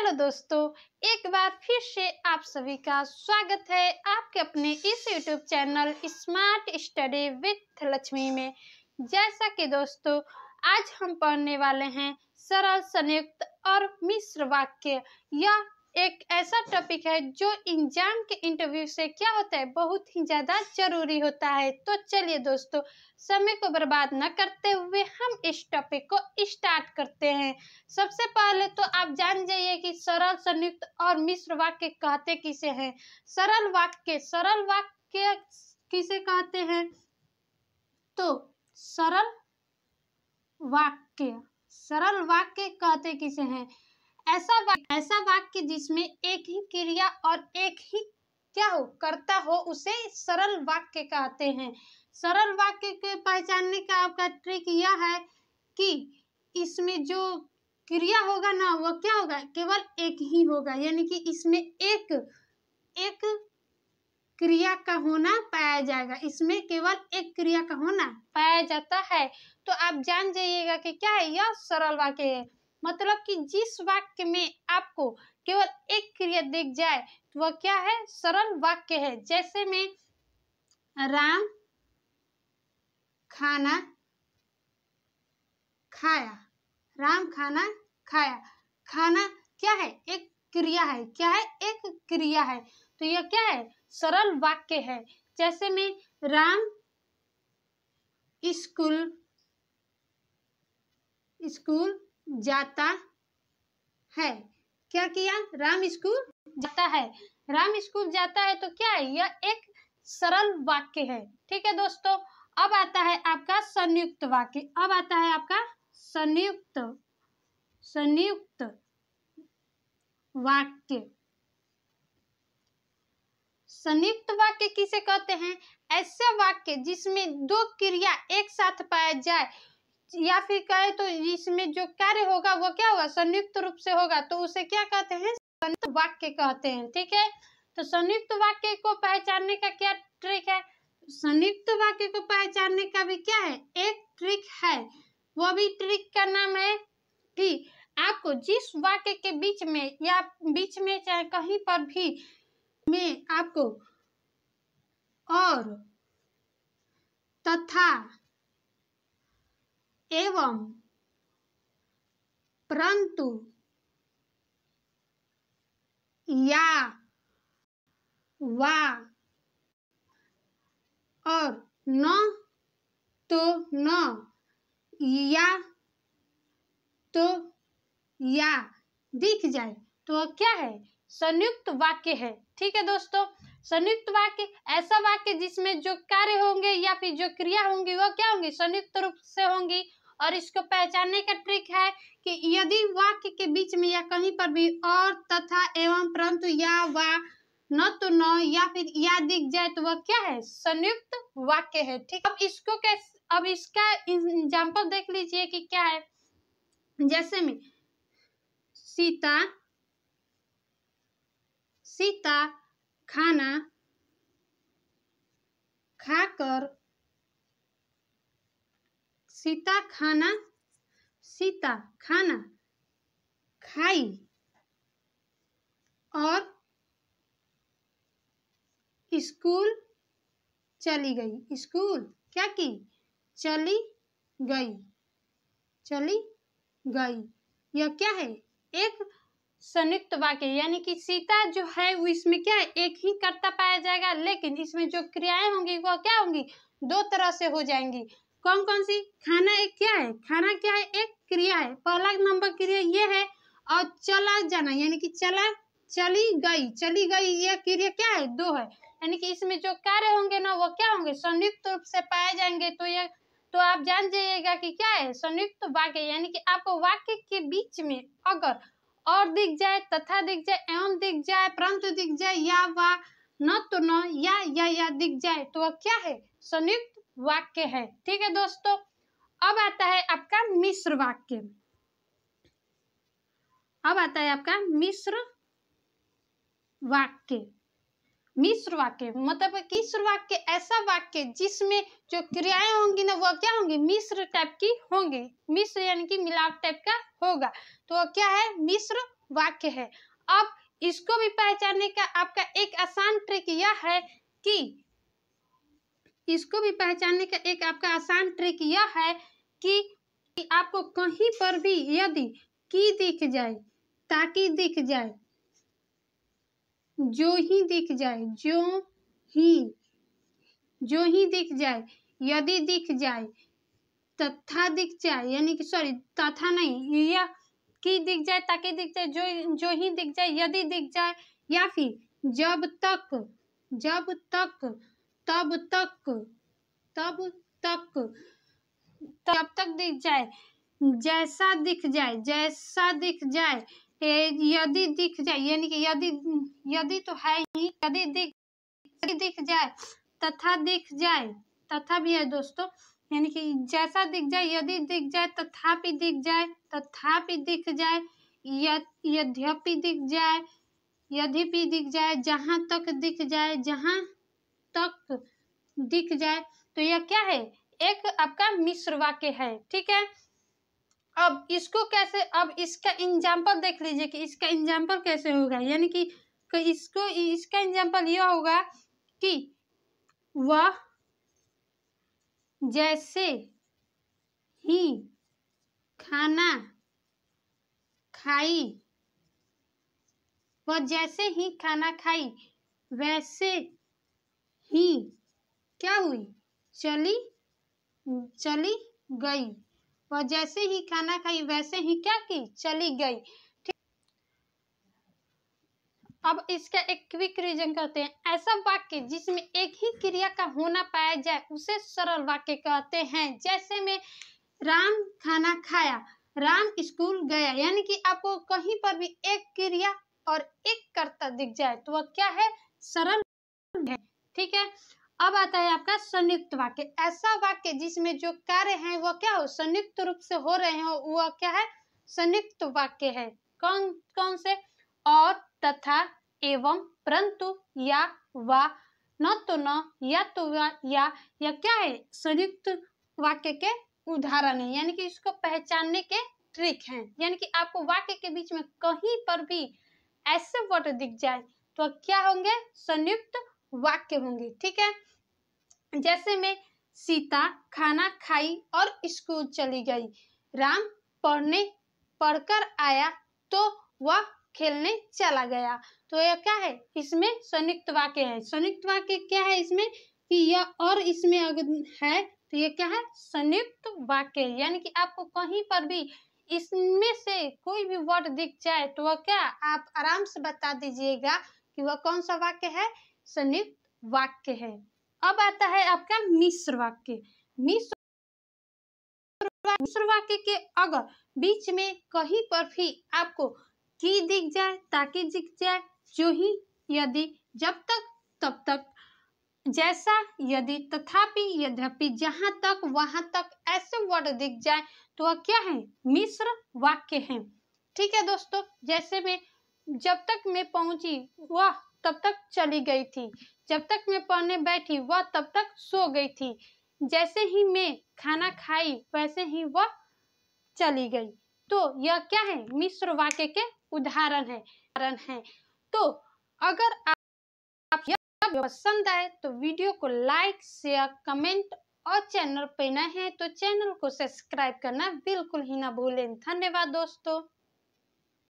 Hello दोस्तों, एक बार फिर से आप सभी का स्वागत है आपके अपने इस YouTube channel smart study with Lakshmi में। जैसा कि दोस्तों आज हम पढ़ने वाले हैं सरल, संयुक्त और मिश्र वाक्य। यह एक ऐसा टॉपिक है जो एग्जाम के इंटरव्यू से क्या होता है, बहुत ही ज़्यादा जरूरी होता है। तो चलिए दोस्तों, समय को बर्बाद न करते हुए हम इस टॉपिक को स्टार्ट करते हैं। सबसे पहले तो आप जान जाइए कि सरल, संयुक्त और मिश्र वाक्य कहते किसे हैं। सरल वाक्य किसे कहते हैं? तो सरल वाक्य कहते किसे हैं? ऐसा वाक्य जिसमें एक ही क्रिया और एक ही क्या हो, करता हो, उसे सरल वाक्य कहते हैं। सरल वाक्य के पहचानने का आपका ट्रिक यह है कि इसमें जो क्रिया होगा ना, वो क्या होगा, केवल एक ही होगा। यानी कि इसमें एक क्रिया का होना पाया जाएगा, इसमें केवल एक क्रिया का होना पाया जाता है। तो आप जान जाइएगा कि क्या है, यह सरल वाक्य है। मतलब कि जिस वाक्य में आपको केवल एक क्रिया दिख जाए तो वह क्या है, सरल वाक्य है। जैसे में राम खाना खाया, राम खाना खाया। खाना क्या है, एक क्रिया है। क्या है, एक क्रिया है। तो यह क्या है, सरल वाक्य है। जैसे में राम स्कूल जाता है। क्या किया, राम स्कूल जाता है। राम स्कूल जाता है तो क्या है, यह एक सरल वाक्य है। ठीक है दोस्तों, अब आता है आपका संयुक्त वाक्य। संयुक्त वाक्य। संयुक्त वाक्य किसे कहते हैं? ऐसे वाक्य जिसमें दो क्रिया एक साथ पाया जाए, या फिर कहे तो इसमें जो कार्य होगा वो क्या होगा, संयुक्त रूप से होगा, तो उसे क्या कहते हैं, संयुक्त वाक्य कहते हैं। ठीक है, तो संयुक्त वाक्य को पहचानने का क्या ट्रिक है? संयुक्त वाक्य को पहचानने का भी क्या है, एक ट्रिक है। वो भी ट्रिक का नाम है कि आपको जिस वाक्य के बीच में या बीच में चाहे कहीं पर भी में आपको और, तथा, एवं, परंतु, या, वा और न, तो न, या तो या दिख जाए तो वह क्या है, संयुक्त वाक्य है। ठीक है दोस्तों, संयुक्त वाक्य ऐसा वाक्य जिसमें जो कार्य होंगे या फिर जो क्रिया होंगी वो क्या होंगी, संयुक्त रूप से होंगी। और इसको पहचानने का ट्रिक है कि यदि वाक्य के बीच में या कहीं पर भी और, तथा, एवं, परंतु, या, वा, न तो न, या फिर या दिख जाए तो वह क्या है, संयुक्त वाक्य है। ठीक, अब इसका एग्जाम्पल देख लीजिए कि क्या है। जैसे में सीता खाना खाकर, सीता खाना खाई और स्कूल चली गई। स्कूल क्या की, चली गई। यह क्या है, एक संयुक्त वाक्य। यानी कि सीता जो है वो इसमें क्या है, एक ही कर्ता पाया जाएगा, लेकिन इसमें जो क्रियाएं होंगी वो क्या होंगी, दो तरह से हो जाएंगी। कौन कौन सी? खाना एक क्या है, खाना क्या है, एक क्रिया है, पहला नंबर क्रिया ये है। और चला जाना यानी कि चली गई यह क्रिया क्या है, दो है। यानी कि इसमें जो कार्य होंगे ना वो क्या होंगे, संयुक्त रूप से पाए जाएंगे। तो आप जान जाइएगा कि क्या है, संयुक्त वाक्य। यानी कि आपको वाक्य के बीच में अगर और दिख जाए, तथा दिख जाए, एवं दिख जाए, परंतु दिख जाए, या, वा, न तो न, या दिख जाए तो वह क्या है, संयुक्त वाक्य है। ठीक है दोस्तों, अब आता है आपका मिश्र वाक्य। मिश्र वाक्य मतलब कि मिश्र वाक्य ऐसा वाक्य जिसमें जो क्रियाएं होंगी ना वह क्या होंगी, मिश्र टाइप की होंगी। मिश्र यानी कि मिलाप टाइप का होगा, तो वह क्या है, मिश्र वाक्य है। अब इसको भी पहचानने का आपका एक आसान ट्रिक यह है कि आपको कहीं पर भी यदि की दिख जाए, ताकि दिख जाए, जो ही दिख जाए, जो ही दिख जाए, यदि दिख जाए, तथा दिख जाए, यानी कि सॉरी तथा नहीं, या कि दिख जाए, ताकि दिख जाए, जो ही दिख जाए, यदि दिख जाए, या फिर जब तक, तब तक दिख जाए, जैसा दिख जाए, यदि दिख जाए, यानी कि यदि तो है ही, यदि दिख जाए, तथा दिख जाए, तथा भी है दोस्तों, यानी कि जैसा दिख जाए, यदि दिख जाए, तथापि दिख जाए, दिख जाए, यद्यपि दिख जाए, जहां तक दिख जाए, तो यह क्या है, एक आपका मिश्र वाक्य है। ठीक है, अब इसको कैसे, अब इसका एग्जाम्पल देख लीजिए कि इसका एग्जाम्पल कैसे होगा, यानी कि इसका एग्जाम्पल यह होगा कि वह जैसे ही खाना खाई, वैसे ही क्या हुई, चली गई। वह जैसे ही खाना खाई, वैसे ही क्या की, चली गई। अब इसका एक क्विक रिवीजन करते हैं। ऐसा वाक्य जिसमें एक ही क्रिया का होना पाया जाए उसे सरल वाक्य कहते हैं। जैसे में राम खाना खाया, राम स्कूल गया, यानी कि आपको कहीं पर भी एक क्रिया और एक कर्ता दिख जाए तो वह क्या है, सरल है। ठीक है, अब आता है आपका संयुक्त वाक्य। ऐसा वाक्य जिसमें जो कार्य है वह क्या हो, संयुक्त रूप से हो रहे हो, वह क्या है, संयुक्त वाक्य है। कौन से, और, तथा, एवं, परंतु, या, वा, न तो न, या तो या क्या है, संयुक्त वाक्य के उदाहरण है, यानी कि इसको पहचानने के ट्रिक हैं। यानी कि आपको वाक्य के बीच में कहीं पर भी ऐसे वर्ड दिख जाए तो क्या होंगे, संयुक्त वाक्य होंगे। ठीक है, जैसे में सीता खाना खाई और स्कूल चली गई, राम पढ़कर आया तो वह खेलने चला गया, तो यह क्या है, इसमें संयुक्त वाक्य है। संयुक्त वाक्य क्या है इसमें कि यह और इसमें अगर है तो ये क्या है, संयुक्त वाक्य। यानी कि आपको कहीं पर भी इसमें से कोई भी वर्ड दिख जाए तो वह क्या, आप आराम से बता दीजिएगा कि वह कौन सा वाक्य है, संयुक्त वाक्य है। अब आता है आपका मिश्र वाक्य। मिश्र वाक्य के अगर बीच में कहीं पर भी आपको की दिख जाए, ताकि दिख जाए, जो ही, यदि, जब तक, तब तक, जैसा, यदि, तथापि, यद्यपि, जहां तक, वहां तक, ऐसे वर्ड दिख जाए तो वह क्या है, मिश्र वाक्य है। ठीक है दोस्तों, जैसे में जब तक मैं पहुंची वह तब तक चली गई थी, जब तक मैं पढ़ने बैठी वह तब तक सो गई थी, जैसे ही मैं खाना खाई वैसे ही वह चली गई। तो यह क्या है, मिश्र वाक्य के उदाहरण है। तो अगर आप यह पसंद आए तो वीडियो को लाइक, शेयर, कमेंट और चैनल पे नए हैं तो चैनल को सब्सक्राइब करना बिल्कुल ही ना भूलें। धन्यवाद दोस्तों।